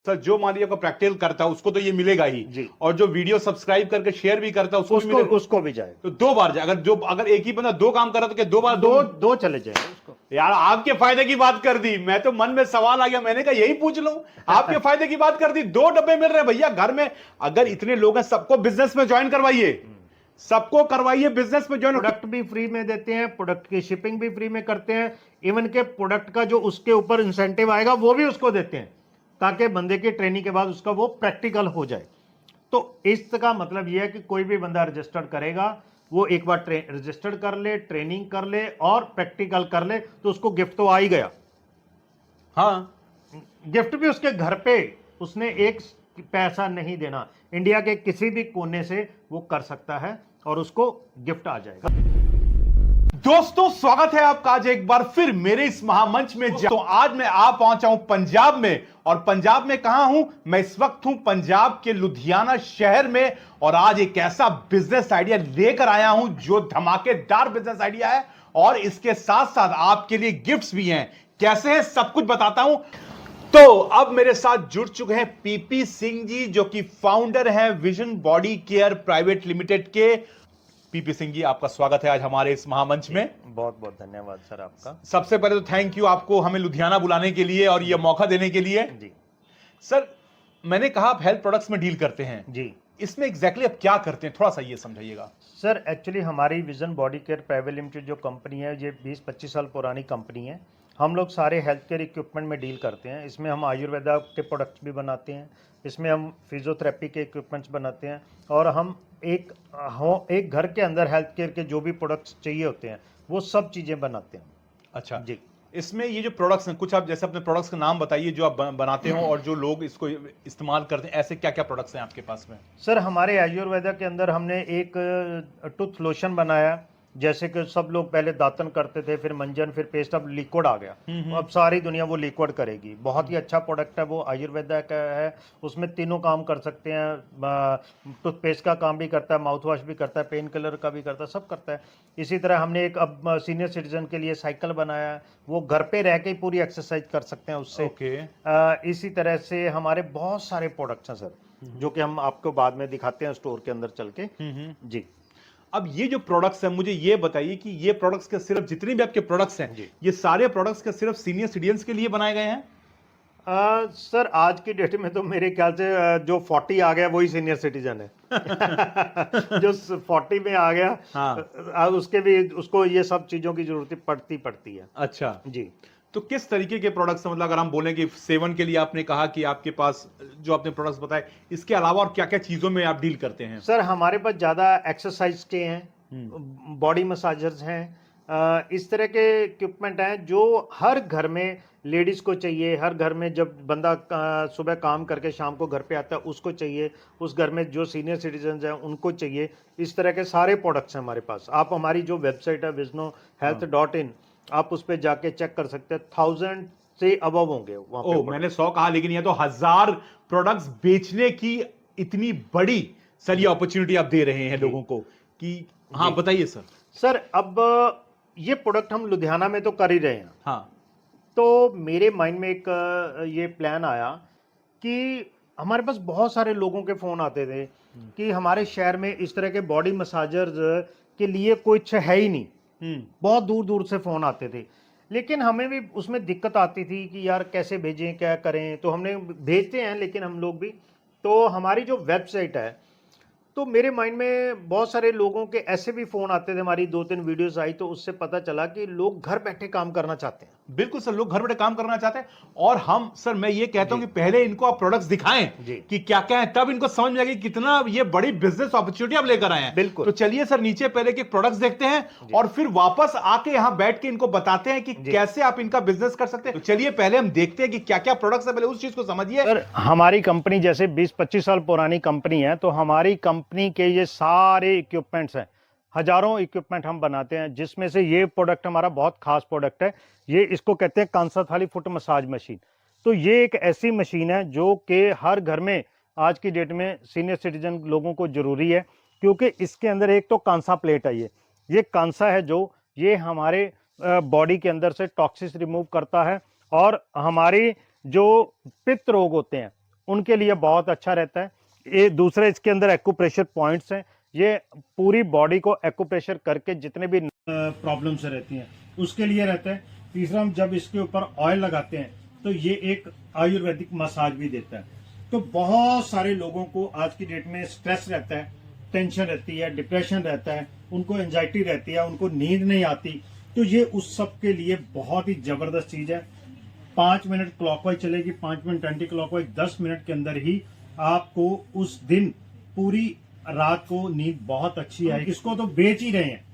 Sir जो मान लिया प्रैक्टिकल करता है उसको तो ये मिलेगा ही जी। और जो वीडियो सब्सक्राइब करके शेयर भी करता है उसको भी जाए। तो 2 बार जाए। अगर एक ही बंदा 2 काम कर रहा तो क्या 2 बार दो चले जाए उसको। यार आपके फायदे की बात कर दी, मैं तो मन में सवाल आ गया, मैंने कहा यही पूछ लूं। आपके फायदे की बात कर दी, 2 डब्बे मिल रहे हैं भैया घर में। अगर इतने लोग हैं सबको बिजनेस में ज्वाइन करवाइए, सबको करवाइए बिजनेस में ज्वाइन। प्रोडक्ट भी फ्री में देते हैं, प्रोडक्ट की शिपिंग भी फ्री में करते हैं, इवन के प्रोडक्ट का जो उसके ऊपर इंसेंटिव आएगा वो भी उसको देते हैं, ताकि बंदे की ट्रेनिंग के बाद उसका वो प्रैक्टिकल हो जाए। तो इसका मतलब यह है कि कोई भी बंदा रजिस्टर करेगा, वो एक बार रजिस्टर कर ले, ट्रेनिंग कर ले और प्रैक्टिकल कर ले, तो उसको गिफ्ट तो आ ही गया। हाँ, गिफ्ट भी उसके घर पे, उसने एक पैसा नहीं देना, इंडिया के किसी भी कोने से वो कर सकता है और उसको गिफ्ट आ जाएगा। दोस्तों स्वागत है आपका आज एक बार फिर मेरे इस महामंच में। तो आज मैं आ पहुंचा हूं पंजाब में, और पंजाब में कहां हूं मैं इस वक्त? हूं पंजाब के लुधियाना शहर में, और आज एक ऐसा बिजनेस आइडिया लेकर आया हूं जो धमाकेदार बिजनेस आइडिया है, और इसके साथ साथ आपके लिए गिफ्ट्स भी हैं। कैसे हैं सब कुछ बताता हूं। तो अब मेरे साथ जुड़ चुके हैं पीपी सिंह जी, जो कि फाउंडर हैं vision body care private limited के। पीपी सिंह जी, आपका स्वागत है आज हमारे इस महामंच में। बहुत बहुत धन्यवाद सर आपका। सबसे पहले तो थैंक यू आपको हमें लुधियाना बुलाने के लिए और ये मौका देने के लिए। जी सर, मैंने कहा आप हेल्थ प्रोडक्ट्स में डील करते हैं जी। इसमें एग्जैक्टली आप क्या करते हैं, थोड़ा सा ये समझाइएगा। सर एक्चुअली हमारी vision body care private limited जो कंपनी है, ये 20-25 साल पुरानी कंपनी है। हम लोग सारे हेल्थ केयर इक्विपमेंट में डील करते हैं। इसमें हम आयुर्वेदा के प्रोडक्ट्स भी बनाते हैं, इसमें हम फिजियोथेरेपी के इक्विपमेंट्स बनाते हैं, और हम एक घर के अंदर हेल्थ केयर के जो भी प्रोडक्ट्स चाहिए होते हैं वो सब चीज़ें बनाते हैं। अच्छा जी। इसमें ये जो प्रोडक्ट्स हैं, कुछ आप जैसे अपने प्रोडक्ट्स का नाम बताइए जो आप बनाते हो और जो लोग इसको इस्तेमाल करते हैं। ऐसे क्या क्या प्रोडक्ट्स हैं आपके पास में? सर हमारे आयुर्वेदा के अंदर हमने एक टूथ लोशन बनाया, जैसे कि सब लोग पहले दातन करते थे, फिर मंजन, फिर पेस्ट, अब लिक्विड आ गया। अब सारी दुनिया वो लिक्विड करेगी। बहुत ही अच्छा प्रोडक्ट है वो, आयुर्वेदा का है। उसमें तीनों काम कर सकते हैं, टूथपेस्ट का काम भी करता है, माउथ वॉश भी करता है, पेन किलर का भी करता है, सब करता है। इसी तरह हमने एक अब सीनियर सिटीजन के लिए साइकिल बनाया है, वो घर पे रह के ही पूरी एक्सरसाइज कर सकते हैं उससे। इसी तरह से हमारे बहुत सारे प्रोडक्ट्स हैं सर, जो कि हम आपको बाद में दिखाते हैं स्टोर के अंदर चल के। जी। अब ये जो प्रोडक्ट्स हैं, मुझे ये बताइए कि ये प्रोडक्ट्स के सिर्फ जितने भी आपके प्रोडक्ट्स हैं, ये सारे प्रोडक्ट्स के सिर्फ सीनियर सिटीजन्स के लिए बनाए गए हैं? सर आज की डेट में तो मेरे ख्याल से जो 40 आ गया वही सीनियर सिटीजन है। जो 40 में आ गया, हाँ। उसके भी उसको ये सब चीजों की जरूरत पड़ती है। अच्छा जी। तो किस तरीके के प्रोडक्ट्स, मतलब अगर हम बोलें कि सेवन के लिए आपने कहा कि आपके पास जो आपने प्रोडक्ट्स बताए, इसके अलावा और क्या क्या चीजों में आप डील करते हैं? सर हमारे पास ज्यादा एक्सरसाइज के हैं, बॉडी मसाजर्स हैं, इस तरह के इक्विपमेंट हैं जो हर घर में लेडीज को चाहिए। हर घर में जब बंदा सुबह काम करके शाम को घर पे आता है उसको चाहिए, उस घर में जो सीनियर सिटीजन हैं उनको चाहिए। इस तरह के सारे प्रोडक्ट्स हैं हमारे पास। आप हमारी जो वेबसाइट है visnohealth.in, आप उस पर जाके चेक कर सकते हैं। 1000 से अबव होंगे वहां पे। मैंने 100 कहा, लेकिन ये तो 1000 प्रोडक्ट्स बेचने की इतनी बड़ी सर ये अपॉर्चुनिटी आप दे रहे हैं लोगों को कि हाँ बताइए सर। सर अब ये प्रोडक्ट हम लुधियाना में तो कर ही रहे हैं। हाँ। तो मेरे माइंड में एक ये प्लान आया कि हमारे पास बहुत सारे लोगों के फ़ोन आते थे कि हमारे शहर में इस तरह के बॉडी मसाजर्स के लिए कुछ है ही नहीं। बहुत दूर दूर से फ़ोन आते थे, लेकिन हमें भी उसमें दिक्कत आती थी कि यार कैसे भेजें, क्या करें। तो हमने भेजते हैं लेकिन हम लोग भी, तो हमारी जो वेबसाइट है, तो मेरे माइंड में बहुत सारे लोगों के ऐसे भी फ़ोन आते थे। हमारी 2-3 वीडियोस आई तो उससे पता चला कि लोग घर बैठे काम करना चाहते हैं। बिल्कुल सर, लोग घर बैठे काम करना चाहते हैं। और हम सर, मैं ये कहता हूं कि पहले इनको आप प्रोडक्ट्स दिखाएं कि क्या क्या है, तब इनको समझ में आएगी कितना ये बड़ी बिजनेस अपॉर्चुनिटी आप लेकर आए हैं। बिल्कुल। तो चलिए सर, नीचे पहले के प्रोडक्ट्स देखते हैं और फिर वापस आके यहां बैठ के इनको बताते हैं कि कैसे आप इनका बिजनेस कर सकते हैं। तो चलिए पहले हम देखते हैं कि क्या क्या प्रोडक्ट्स है, पहले उस चीज को समझिए। सर हमारी कंपनी जैसे 20-25 साल पुरानी कंपनी है, तो हमारी कंपनी के ये सारे इक्विपमेंट्स हैं, हजारों इक्विपमेंट हम बनाते हैं, जिसमें से ये प्रोडक्ट हमारा बहुत खास प्रोडक्ट है। ये इसको कहते हैं कांसा थाली फुट मसाज मशीन। तो ये एक ऐसी मशीन है जो कि हर घर में आज की डेट में सीनियर सिटीजन लोगों को जरूरी है, क्योंकि इसके अंदर एक तो कांसा प्लेट है। ये कांसा है जो ये हमारे बॉडी के अंदर से टॉक्सिस रिमूव करता है, और हमारी जो पित्त रोग होते हैं उनके लिए बहुत अच्छा रहता है। ये दूसरे इसके अंदर एक्यूप्रेशर पॉइंट्स हैं, ये पूरी बॉडी को एक्यूप्रेशर करके जितने भी प्रॉब्लम्स रहती हैं उसके लिए रहता है। तीसरा, हम जब इसके ऊपर ऑयल लगाते हैं तो ये एक आयुर्वेदिक मसाज भी देता है। तो बहुत सारे लोगों को आज की डेट में स्ट्रेस रहता है, टेंशन रहती है, डिप्रेशन रहता है, उनको एंजाइटी रहती है, उनको नींद नहीं आती, तो ये उस सब के लिए बहुत ही जबरदस्त चीज है। 5 मिनट क्लॉकवाइज चलेगी, 5 मिनट एंटी क्लॉकवाइज, 10 मिनट के अंदर ही आपको उस दिन पूरी रात को नींद बहुत अच्छी आएगी। इसको तो बेच ही रहे हैं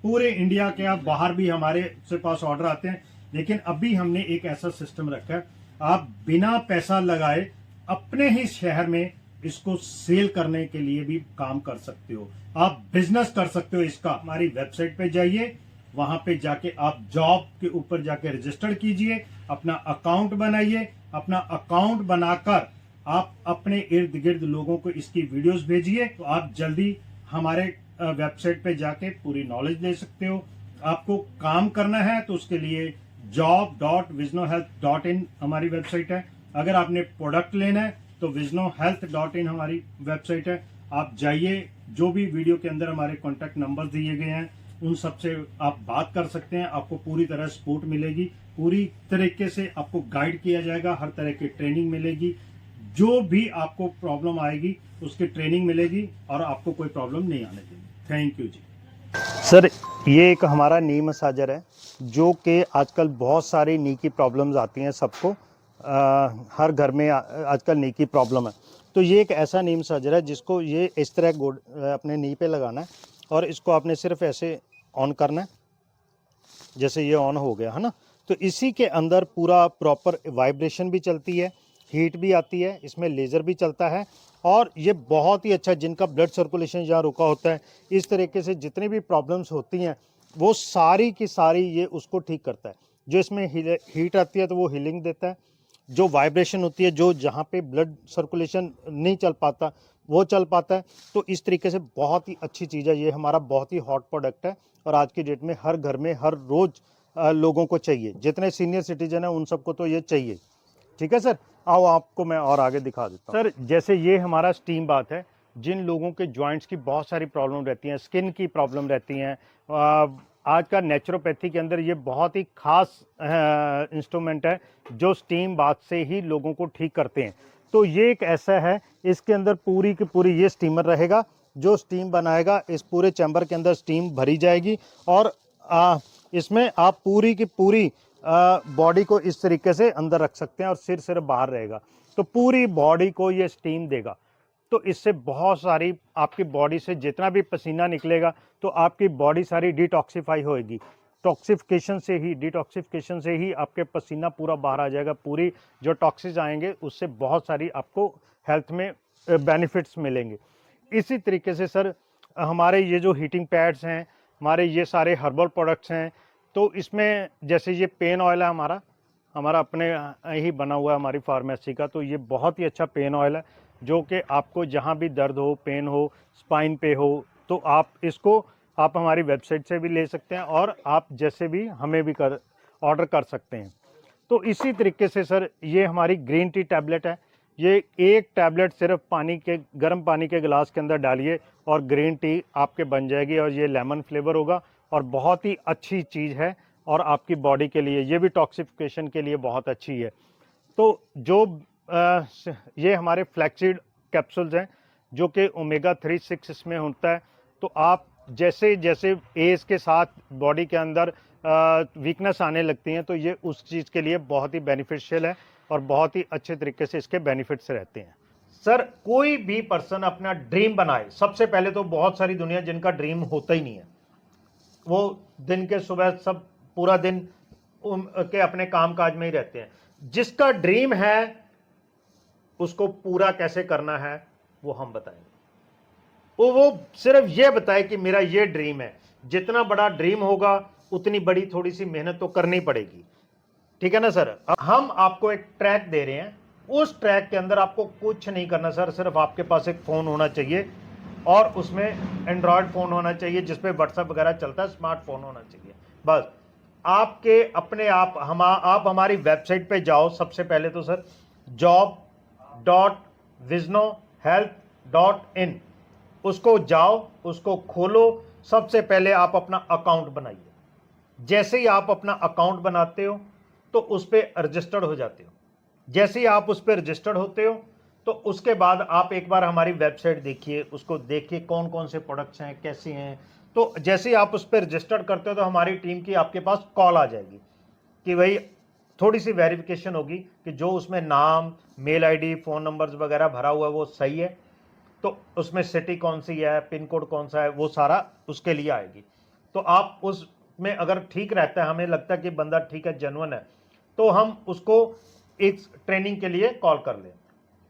पूरे इंडिया के, आप बाहर भी हमारे से पास ऑर्डर आते हैं, लेकिन अभी हमने एक ऐसा सिस्टम रखा है, आप बिना पैसा लगाए अपने ही शहर में इसको सेल करने के लिए भी काम कर सकते हो, आप बिजनेस कर सकते हो इसका। हमारी वेबसाइट पे जाइए, वहां पे जाके आप जॉब के ऊपर जाके रजिस्टर कीजिए, अपना अकाउंट बनाइए, अपना अकाउंट बनाकर आप अपने इर्द गिर्द लोगों को इसकी वीडियोस भेजिए, तो आप जल्दी हमारे वेबसाइट पे जाके पूरी नॉलेज ले सकते हो। आपको काम करना है तो उसके लिए job.visnohealth.in हमारी वेबसाइट है। अगर आपने प्रोडक्ट लेना है तो visnohealth.in हमारी वेबसाइट है। आप जाइए, जो भी वीडियो के अंदर हमारे कॉन्टैक्ट नंबर दिए गए हैं उन सबसे आप बात कर सकते हैं, आपको पूरी तरह सपोर्ट मिलेगी, पूरी तरीके से आपको गाइड किया जाएगा, हर तरह की ट्रेनिंग मिलेगी, जो भी आपको प्रॉब्लम आएगी उसकी ट्रेनिंग मिलेगी और आपको कोई प्रॉब्लम नहीं आने देंगे। Thank you ji. सर, ये एक हमारा नी मसाजर है जो कि आजकल बहुत सारी नी की प्रॉब्लम्स आती हैं सबको, हर घर में आजकल नी की प्रॉब्लम है। तो ये एक ऐसा नी मसाजर है जिसको ये इस तरह अपने नी पे लगाना है और इसको आपने सिर्फ ऐसे ऑन करना है, जैसे ये ऑन हो गया है ना, तो इसी के अंदर पूरा प्रॉपर वाइब्रेशन भी चलती है, हीट भी आती है, इसमें लेज़र भी चलता है और ये बहुत ही अच्छा, जिनका ब्लड सर्कुलेशन जहाँ रुका होता है, इस तरीके से जितनी भी प्रॉब्लम्स होती हैं वो सारी की सारी ये उसको ठीक करता है। जो इसमें हीट आती है तो वो हीलिंग देता है, जो वाइब्रेशन होती है, जो जहाँ पे ब्लड सर्कुलेशन नहीं चल पाता वो चल पाता है। तो इस तरीके से बहुत ही अच्छी चीज़ है, ये हमारा बहुत ही हॉट प्रोडक्ट है और आज की डेट में हर घर में हर रोज़ लोगों को चाहिए, जितने सीनियर सिटीजन हैं उन सबको तो ये चाहिए। ठीक है सर, आओ आपको मैं और आगे दिखा देता हूँ। सर, जैसे ये हमारा स्टीम बाथ है, जिन लोगों के जॉइंट्स की बहुत सारी प्रॉब्लम रहती हैं, स्किन की प्रॉब्लम रहती हैं, आज का नेचुरोपैथी के अंदर ये बहुत ही खास इंस्ट्रूमेंट है जो स्टीम बाथ से ही लोगों को ठीक करते हैं। तो ये एक ऐसा है, इसके अंदर पूरी की पूरी ये स्टीमर रहेगा जो स्टीम बनाएगा, इस पूरे चैम्बर के अंदर स्टीम भरी जाएगी और इसमें आप पूरी की पूरी बॉडी को इस तरीके से अंदर रख सकते हैं और सिर सिर्फ बाहर रहेगा, तो पूरी बॉडी को ये स्टीम देगा। तो इससे बहुत सारी आपकी बॉडी से जितना भी पसीना निकलेगा तो आपकी बॉडी सारी डिटॉक्सिफाई होएगी, डिटॉक्सिफिकेशन से ही आपके पसीना पूरा बाहर आ जाएगा, पूरी जो टॉक्सिस आएंगे उससे बहुत सारी आपको हेल्थ में बेनिफिट्स मिलेंगे। इसी तरीके से सर, हमारे ये जो हीटिंग पैड्स हैं, हमारे ये सारे हर्बल प्रोडक्ट्स हैं, तो इसमें जैसे ये पेन ऑयल है हमारा अपने ही बना हुआ है हमारी फार्मेसी का, तो ये बहुत ही अच्छा पेन ऑयल है जो कि आपको जहाँ भी दर्द हो, पेन हो, स्पाइन पे हो, तो आप हमारी वेबसाइट से भी ले सकते हैं और आप जैसे भी हमें भी ऑर्डर कर सकते हैं। तो इसी तरीके से सर, ये हमारी ग्रीन टी टैबलेट है, ये एक टैबलेट सिर्फ गर्म पानी के गिलास के अंदर डालिए और ग्रीन टी आपके बन जाएगी और ये लेमन फ्लेवर होगा और बहुत ही अच्छी चीज़ है और आपकी बॉडी के लिए, ये भी टॉक्सिफिकेशन के लिए बहुत अच्छी है। तो जो ये हमारे फ्लैक्सीड कैप्सूल्स हैं जो कि ओमेगा 3-6 इसमें होता है, तो आप जैसे जैसे एज के साथ बॉडी के अंदर वीकनेस आने लगती हैं तो ये उस चीज़ के लिए बहुत ही बेनिफिशियल है और बहुत ही अच्छे तरीके से इसके बेनिफिट्स रहते हैं। सर, कोई भी पर्सन अपना ड्रीम बनाए, सबसे पहले तो बहुत सारी दुनिया जिनका ड्रीम होता ही नहीं है, वो दिन के सुबह सब पूरा दिन के अपने कामकाज में ही रहते हैं। जिसका ड्रीम है उसको पूरा कैसे करना है वो हम बताएंगे। वो सिर्फ ये बताए कि मेरा ये ड्रीम है, जितना बड़ा ड्रीम होगा उतनी बड़ी थोड़ी सी मेहनत तो करनी पड़ेगी। ठीक है ना सर। हम आपको एक ट्रैक दे रहे हैं, उस ट्रैक के अंदर आपको कुछ नहीं करना सर, सिर्फ आपके पास एक फ़ोन होना चाहिए और उसमें एंड्रॉयड फ़ोन होना चाहिए जिसपे व्हाट्सएप वगैरह चलता है, स्मार्टफोन होना चाहिए बस। आप हमारी वेबसाइट पे जाओ, सबसे पहले तो सर job www.visnohealth.in उसको जाओ, उसको खोलो। सबसे पहले आप अपना अकाउंट बनाइए। जैसे ही आप अपना अकाउंट बनाते हो तो उस पर रजिस्टर्ड हो जाते हो। जैसे ही आप उस पर रजिस्टर्ड होते हो तो उसके बाद आप एक बार हमारी वेबसाइट देखिए, उसको देखिए कौन कौन से प्रोडक्ट्स हैं, कैसे हैं। तो जैसे ही आप उस पर रजिस्टर्ड करते हो तो हमारी टीम की आपके पास कॉल आ जाएगी कि भाई थोड़ी सी वेरिफिकेशन होगी कि जो उसमें नाम, मेल आईडी, फ़ोन नंबर्स वगैरह भरा हुआ है वो सही है। तो उसमें सिटी कौन सी है, पिन कोड कौन सा है, वो सारा उसके लिए आएगी। तो आप उसमें अगर ठीक रहता है, हमें लगता है कि बंदा ठीक है, जेन्युइन है, तो हम उसको इस ट्रेनिंग के लिए कॉल कर लें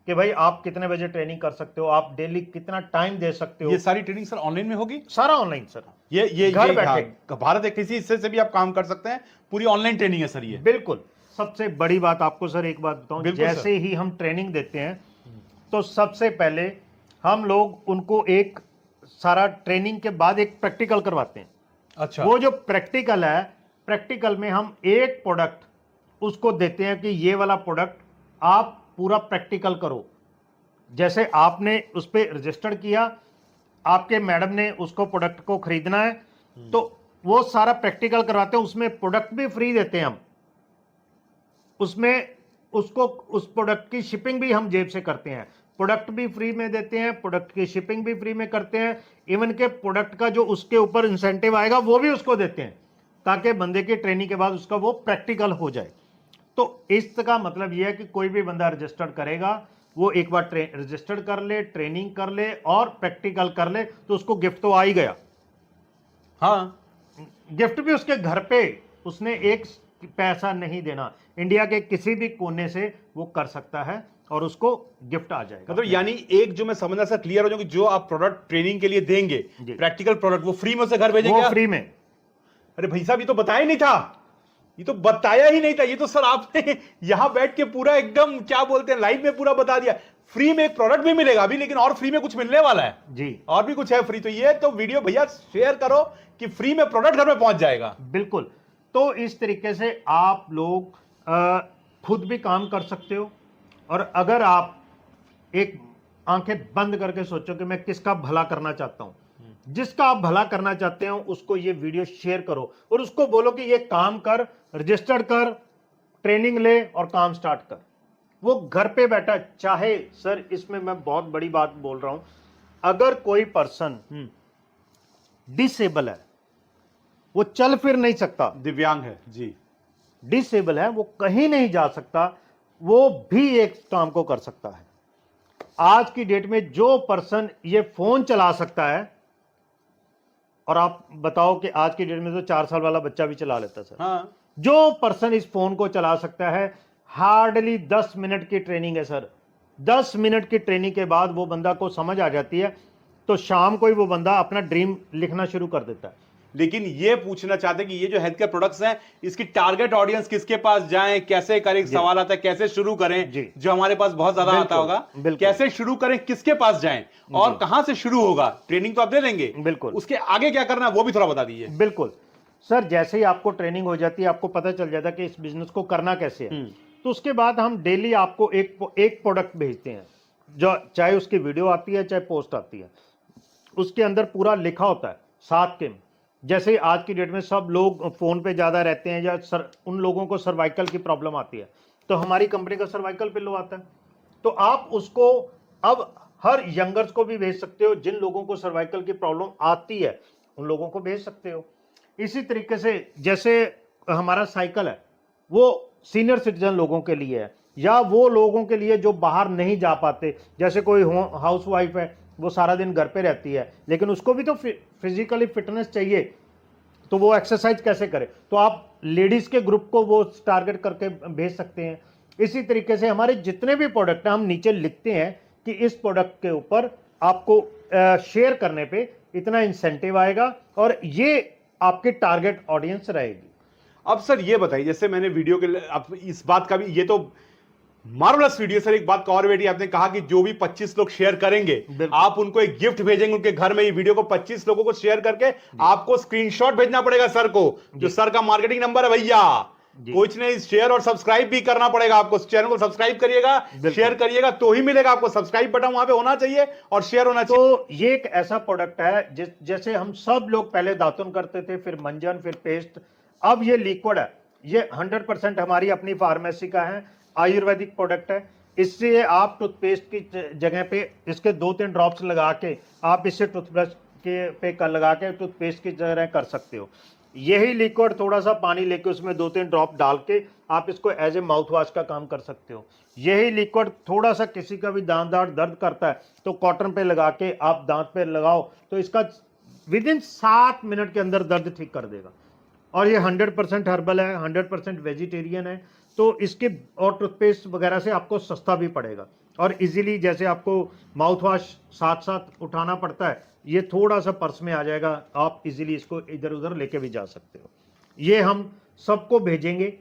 कि भाई आप कितने बजे ट्रेनिंग कर सकते हो, आप डेली कितना टाइम दे सकते हो। ये सारी ट्रेनिंग सर ऑनलाइन में होगी? सारा ऑनलाइन सर। ये घर बैठे। हाँ, भारत के किसी हिस्से से भी आप काम कर सकते हैं, पूरी ऑनलाइन ट्रेनिंग है सर ये। बिल्कुल। सबसे बड़ी बात आपको सर एक बात बताऊं, बिल्कुल सर। जैसे ही हम ट्रेनिंग देते हैं तो सबसे पहले हम लोग उनको एक सारा ट्रेनिंग के बाद एक प्रैक्टिकल करवाते हैं। अच्छा। वो जो प्रैक्टिकल है, प्रैक्टिकल में हम एक प्रोडक्ट उसको देते हैं कि ये वाला प्रोडक्ट आप पूरा प्रैक्टिकल करो। जैसे आपने उस पर रजिस्टर किया, आपके मैडम ने उसको प्रोडक्ट को खरीदना है, तो वो सारा प्रैक्टिकल करवाते हैं। उसमें प्रोडक्ट भी फ्री देते हैं हम, उसमें उसको उस प्रोडक्ट की शिपिंग भी हम जेब से करते हैं। प्रोडक्ट भी फ्री में देते हैं, प्रोडक्ट की शिपिंग भी फ्री में करते हैं। इवन के प्रोडक्ट का जो उसके ऊपर इंसेंटिव आएगा वो भी उसको देते हैं, ताकि बंदे की ट्रेनिंग के बाद उसका वो प्रैक्टिकल हो जाए। तो इसका मतलब यह है कि कोई भी बंदा रजिस्टर्ड करेगा, वो एक बार रजिस्टर्ड कर ले, ट्रेनिंग कर ले और प्रैक्टिकल कर ले, तो उसको गिफ्ट तो आ ही गया। हाँ, गिफ्ट भी उसके घर पे, उसने एक पैसा नहीं देना, इंडिया के किसी भी कोने से वो कर सकता है और उसको गिफ्ट आ जाएगा। मतलब यानी एक जो मैं समझना सा क्लियर हो जाऊं कि जो आप प्रोडक्ट ट्रेनिंग के लिए देंगे, प्रैक्टिकल प्रोडक्ट, वो फ्री में से घर भेजेंगे? वो फ्री में। अरे भाई साहब, ये तो बताया ही नहीं था, ये तो बताया ही नहीं था। ये तो सर आपने यहां बैठ के पूरा एकदम क्या बोलते हैं लाइव में पूरा बता दिया। फ्री में एक प्रोडक्ट भी मिलेगा अभी, लेकिन और फ्री में कुछ मिलने वाला है जी, और भी कुछ है फ्री। तो ये तो वीडियो भैया शेयर करो कि फ्री में प्रोडक्ट घर में पहुंच जाएगा। बिल्कुल। तो इस तरीके से आप लोग खुद भी काम कर सकते हो। और अगर आप एक आंखें बंद करके सोचो कि मैं किसका भला करना चाहता हूं, जिसका आप भला करना चाहते हो उसको ये वीडियो शेयर करो और उसको बोलो कि ये काम कर, रजिस्टर्ड कर, ट्रेनिंग ले और काम स्टार्ट कर। वो घर पे बैठा, चाहे सर इसमें मैं बहुत बड़ी बात बोल रहा हूं, अगर कोई पर्सन डिसेबल है, वो चल फिर नहीं सकता, दिव्यांग है जी, डिसेबल है, वो कहीं नहीं जा सकता, वो भी एक काम को कर सकता है। आज की डेट में जो पर्सन ये फोन चला सकता है, और आप बताओ कि आज की डेट में तो 4 साल वाला बच्चा भी चला लेता है सर। हाँ। जो पर्सन इस फोन को चला सकता है, हार्डली 10 मिनट की ट्रेनिंग है सर। 10 मिनट की ट्रेनिंग के बाद वो बंदा को समझ आ जाती है, तो शाम को ही वो बंदा अपना ड्रीम लिखना शुरू कर देता है। लेकिन ये पूछना चाहते हैं कि ये जो हेल्थ केयर प्रोडक्ट्स हैं, इसकी टारगेट ऑडियंस किसके पास जाएं, कैसे करें? सवाल आता है कैसे शुरू करें, जो हमारे पास बहुत ज्यादा आता होगा। कैसे शुरू करें, किसके पास जाएं और कहां से शुरू होगा? ट्रेनिंग तो आप दे देंगे, बिल्कुल, उसके आगे क्या करना है वो भी थोड़ा बता दीजिए। बिल्कुल सर, जैसे ही आपको ट्रेनिंग हो जाती है, आपको पता चल जाता है कि इस बिजनेस को करना कैसे है, तो उसके बाद हम डेली आपको एक प्रोडक्ट भेजते हैं, जो चाहे उसकी वीडियो आती है चाहे पोस्ट आती है, उसके अंदर पूरा लिखा होता है साथ के। जैसे आज की डेट में सब लोग फोन पे ज्यादा रहते हैं, या उन लोगों को सर्वाइकल की प्रॉब्लम आती है, तो हमारी कंपनी का सर्वाइकल पिल्लो आता है। तो आप उसको अब हर यंगर्स को भी भेज सकते हो, जिन लोगों को सर्वाइकल की प्रॉब्लम आती है उन लोगों को भेज सकते हो। इसी तरीके से जैसे हमारा साइकिल है, वो सीनियर सिटीजन लोगों के लिए है, या वो लोगों के लिए जो बाहर नहीं जा पाते, जैसे कोई हाउस वाइफ है, वो सारा दिन घर पे रहती है, लेकिन उसको भी तो फिजिकली फिटनेस चाहिए, तो वो एक्सरसाइज कैसे करे, तो आप लेडीज के ग्रुप को वो टारगेट करके भेज सकते हैं। इसी तरीके से हमारे जितने भी प्रोडक्ट हैं, हम नीचे लिखते हैं कि इस प्रोडक्ट के ऊपर आपको शेयर करने पे इतना इंसेंटिव आएगा और ये आपकी टारगेट ऑडियंस रहेगी। अब सर ये बताइए, जैसे मैंने वीडियो के आप इस बात का भी, ये तो मार्वलस वीडियो सर, एक बात का और बेटी आपने कहा कि जो भी 25 लोग शेयर करेंगे आप उनको एक गिफ्ट भेजेंगे उनके घर में। ये वीडियो को 25 लोगों को शेयर करके आपको स्क्रीनशॉट भेजना पड़ेगा सर को, जो सर का मार्केटिंग नंबर है भैया, कुछ नहीं, शेयर और सब्सक्राइब भी करना पड़ेगा आपको। चैनल को सब्सक्राइब करिएगा, शेयर करिएगा तो ही मिलेगा आपको। सब्सक्राइब बटन वहां पे होना चाहिए और शेयर होना चाहिए। तो ये एक ऐसा प्रोडक्ट है जैसे हम सब लोग पहले दातुन करते थे, फिर मंजन, फिर पेस्ट, अब ये लिक्विड है। ये 100% हमारी अपनी फार्मेसी का है, आयुर्वेदिक प्रोडक्ट है। इससे आप टूथपेस्ट की जगह पे इसके 2-3 ड्रॉप्स लगा के आप इससे टूथब्रश के पे लगा के टूथपेस्ट की तरह कर सकते हो। यही लिक्विड थोड़ा सा पानी लेके उसमें 2-3 ड्रॉप डाल के आप इसको एज ए माउथ वॉश का काम कर सकते हो। यही लिक्विड थोड़ा सा किसी का भी दांत दर्द करता है तो कॉटन पे लगा के आप दांत पे लगाओ तो इसका विदिन 7 मिनट के अंदर दर्द ठीक कर देगा। और ये 100% हर्बल है, 100% वेजिटेरियन है, तो इसके और टूथपेस्ट वगैरह से आपको सस्ता भी पड़ेगा। और इजीली जैसे आपको माउथ वॉश साथ साथ उठाना पड़ता है, ये थोड़ा सा पर्स में आ जाएगा, आप इजीली इसको इधर उधर लेके भी जा सकते हो। ये हम सबको भेजेंगे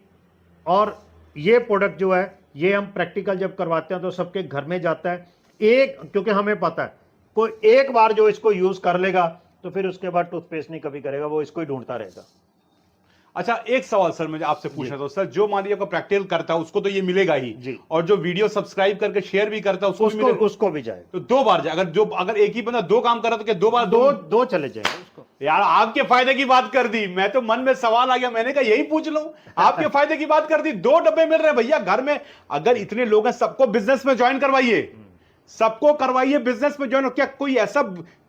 और ये प्रोडक्ट जो है ये हम प्रैक्टिकल जब करवाते हैं तो सबके घर में जाता है। क्योंकि हमें पता है कोई एक बार जो इसको यूज कर लेगा तो फिर उसके बाद टूथपेस्ट नहीं कभी करेगा, वो इसको ही ढूंढता रहेगा। अच्छा, एक सवाल सर मुझे आपसे पूछना था सर, जो मान लीजिए आपका प्रैक्टिकल करता है उसको तो ये मिलेगा ही जी, और जो वीडियो सब्सक्राइब करके शेयर भी करता है उसको भी जाएगा। तो 2 बार जाए। अगर एक ही बंदा 2 काम कर रहा तो क्या 2 बार दो चले जाएंगे उसको। यार आपके फायदे की बात कर दी, मैं तो मन में सवाल आ गया, मैंने कहा यही पूछ लूं। आपके फायदे की बात कर दी, 2 डब्बे मिल रहे हैं भैया घर में। अगर इतने लोग हैं सबको बिजनेस में ज्वाइन करवाइए, सबको करवाइए बिजनेस में ज्वाइन। क्या कोई ऐसा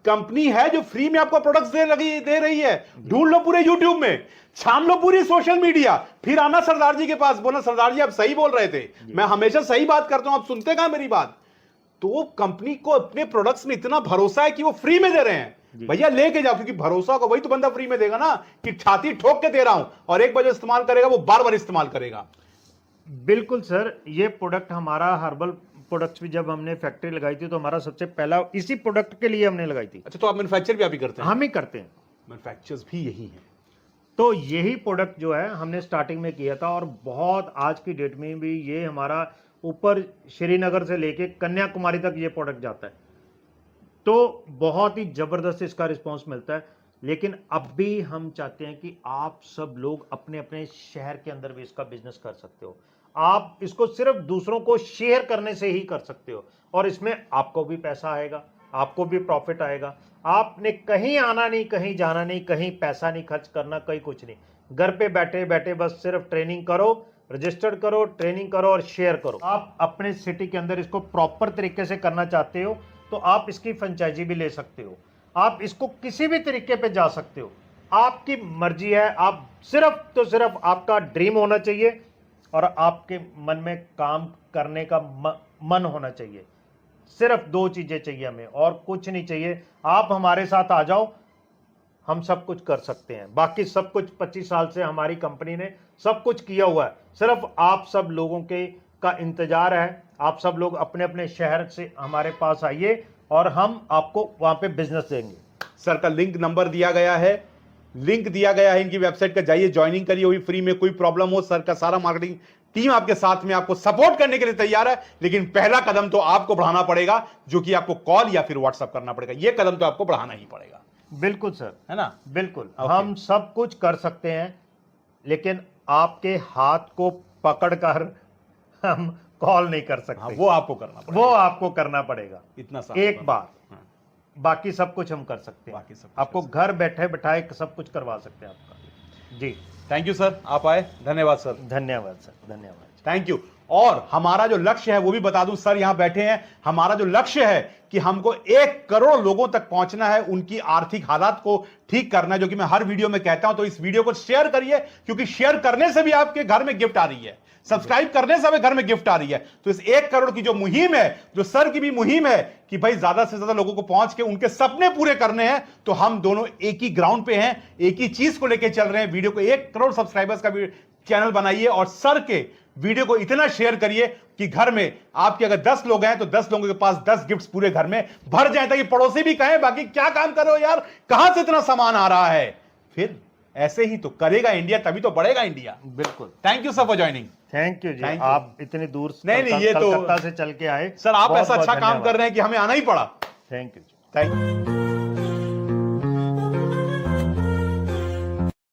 कंपनी है जो फ्री में आपको प्रोडक्ट्स दे रही है? ढूंढ लो पूरे यूट्यूब में, छान लो पूरी सोशल मीडिया, फिर आना सरदार जी के पास, बोलना सरदार जी आप सही बोल रहे थे, मैं हमेशा सही बात करता हूं, आप सुनते कहां मेरी बात। तो कंपनी को अपने प्रोडक्ट्स में इतना भरोसा है कि वो फ्री में दे रहे हैं, भैया लेके जाओ, क्योंकि भरोसा को वही तो बंदा फ्री में देगा ना, कि छाती ठोक के दे रहा हूं और एक बार जो इस्तेमाल करेगा वो बार बार इस्तेमाल करेगा। बिल्कुल सर, ये प्रोडक्ट हमारा हर्बल प्रोडक्ट्स भी जब हमने फैक्ट्री लगाई थी तो हमारा सबसे पहला इसी प्रोडक्ट के लिए हमने लगाई थी। अच्छा, तो आप मैन्युफैक्चर भी आप ही करते हैं? हम ही करते हैं, मैन्युफैक्चर्स भी यही हैं। तो यही प्रोडक्ट जो है हमने स्टार्टिंग में किया था और बहुत आज की डेट में भी ये हमारा ऊपर श्रीनगर से लेके कन्याकुमारी तक ये प्रोडक्ट जाता है, तो बहुत ही जबरदस्त इसका रिस्पांस मिलता है। लेकिन अब भी हम चाहते हैं कि आप सब लोग अपने अपने शहर के अंदर भी इसका बिजनेस कर सकते हो। आप इसको सिर्फ दूसरों को शेयर करने से ही कर सकते हो और इसमें आपको भी पैसा आएगा, आपको भी प्रॉफिट आएगा। आपने कहीं आना नहीं, कहीं जाना नहीं, कहीं पैसा नहीं खर्च करना, कहीं कुछ नहीं। घर पे बैठे बैठे बस सिर्फ ट्रेनिंग करो, रजिस्टर्ड करो, ट्रेनिंग करो और शेयर करो। आप अपने सिटी के अंदर इसको प्रॉपर तरीके से करना चाहते हो तो आप इसकी फ्रेंचाइजी भी ले सकते हो। आप इसको किसी भी तरीके पे जा सकते हो, आपकी मर्जी है। आप सिर्फ तो सिर्फ आपका ड्रीम होना चाहिए और आपके मन में काम करने का मन होना चाहिए। सिर्फ 2 चीजें चाहिए हमें और कुछ नहीं चाहिए। आप हमारे साथ आ जाओ, हम सब कुछ कर सकते हैं। बाकी सब कुछ 25 साल से हमारी कंपनी ने सब कुछ किया हुआ है। सिर्फ आप सब लोगों का इंतजार है। आप सब लोग अपने अपने शहर से हमारे पास आइए और हम आपको वहां पे बिजनेस देंगे। सर का नंबर दिया गया है, लिंक दिया गया है इनकी वेबसाइट का, जाइए ज्वाइनिंग करिए, वही फ्री में। कोई प्रॉब्लम हो, सर का सारा मार्केटिंग टीम आपके साथ में आपको सपोर्ट करने के लिए तैयार है। लेकिन पहला कदम तो आपको बढ़ाना पड़ेगा, जो कि आपको कॉल या फिर व्हाट्सएप करना पड़ेगा। यह कदम तो आपको बढ़ाना ही पड़ेगा। बिल्कुल सर, है ना? बिल्कुल। हम सब कुछ कर सकते हैं, लेकिन आपके हाथ को पकड़कर हम कॉल नहीं कर सकते। हाँ, वो आपको करना पड़ेगा, वो आपको करना पड़ेगा इतना एक बार। बाकी सब कुछ हम कर सकते हैं, बाकी सब आपको घर बैठे बैठाए सब कुछ करवा सकते हैं आपका। जी, थैंक यू सर, आप आए, धन्यवाद सर। धन्यवाद सर, धन्यवाद, थैंक यू। और हमारा जो लक्ष्य है वो भी बता दूं, सर यहां बैठे हैं। हमारा जो लक्ष्य है कि हमको 1 करोड़ लोगों तक पहुंचना है, उनकी आर्थिक हालात को ठीक करना है, जो कि मैं हर वीडियो में कहता हूं। तो इस वीडियो को शेयर करिए, क्योंकि शेयर करने से भी आपके घर में गिफ्ट आ रही है, सब्सक्राइब करने से घर में गिफ्ट आ रही है। तो इस 1 करोड़ की जो मुहिम है, जो सर की भी मुहिम है कि भाई ज्यादा से ज्यादा लोगों को पहुंच के उनके सपने पूरे करने हैं, तो हम दोनों एक ही ग्राउंड पे हैं, एक ही चीज को लेकर चल रहे हैं। वीडियो को 1 करोड़ सब्सक्राइबर्स का भी चैनल बनाइए और सर के वीडियो को इतना शेयर करिए कि घर में आपके अगर 10 लोग हैं तो 10 लोगों के पास 10 गिफ्ट्स पूरे घर में भर जाए, ताकि पड़ोसी भी कहें बाकी क्या काम कर रहे हो यार, कहां से इतना सामान आ रहा है। फिर ऐसे ही तो करेगा इंडिया, तभी तो बढ़ेगा इंडिया। बिल्कुल। Thank you sir for joining. Thank you ji, आप इतनी दूर नहीं ये तो कलकत्ता से चल के आए सर, आप बहुत ऐसा अच्छा बहुत काम कर रहे हैं कि हमें आना ही पड़ा। Thank you. Thank you.